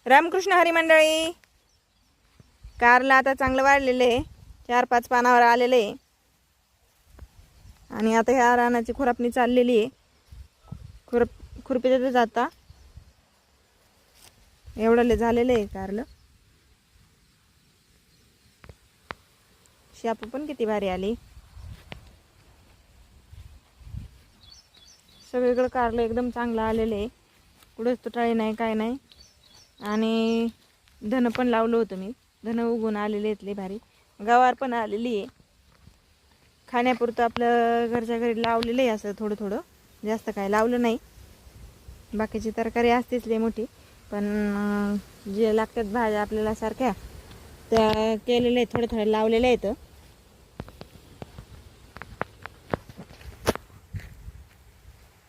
रामकृष्ण हरी मंडळी. कारला आता चांगलं वाढलेलं आहे, 4-5 पानावर आलेलं आहे. आणि आता ह्या रानाची खुरपणी चाललेली आहे. खुरपी देते जाता एवढं झालेलं आहे कारलं. शापू पण किती भारी आली. सगळीकडे कारलं एकदम चांगलं आलेलं आहे, कुठंच तुटाळी नाही काय नाही. आणि धन पण लावलं होतं मी, धन उगून आलेले आहेत लय भारी. गवार पण आलेली आहे. खाण्यापुरतं आपलं घरच्या घरी लावलेलं आहे, असं थोडं थोडं, जास्त काय लावलं नाही. बाकीची तरकारी असतेच लय मोठी, पण जे लागतात भाज्या आपल्याला सारख्या त्या केलेल्या आहेत, थोडे थोडे लावलेले आहेत.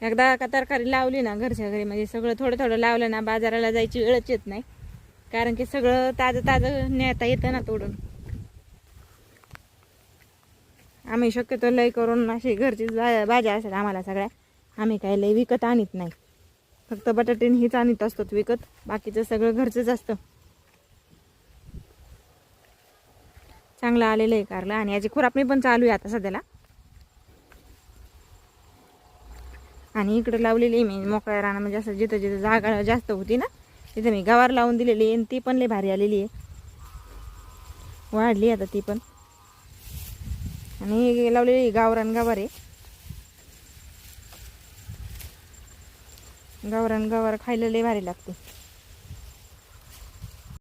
एकदा का तरकारी लावली ना घरच्या घरी, म्हणजे सगळं थोडं थोडं लावलं ना, बाजाराला जायची वेळच येत नाही. कारण की सगळं ताजं ताजं नेता येतं ना तोडून. आम्ही शक्यतो लय करून अशी घरचीच भाज्या असतात आम्हाला सगळ्या. आम्ही काय लय विकत आणत नाही, फक्त बटाटे हीच आणत असतो विकत, बाकीचं सगळं घरचंच असतं. चांगलं आलेलं आहे कारलं. आणि याची खुरापणी पण चालू आहे आता सध्याला. आणि इकडे लावलेली मी मोकळ्या राणा, म्हणजे असं जिथं जिथं जागा जास्त होती ना तिथे मी गवार लावून दिलेली आहे. आणि ती पण लय भारी आलेली आहे, वाढली आता ती पण. आणि लावलेली गावरान गवार आहे. गावरान गवार खायला लय भारी लागते.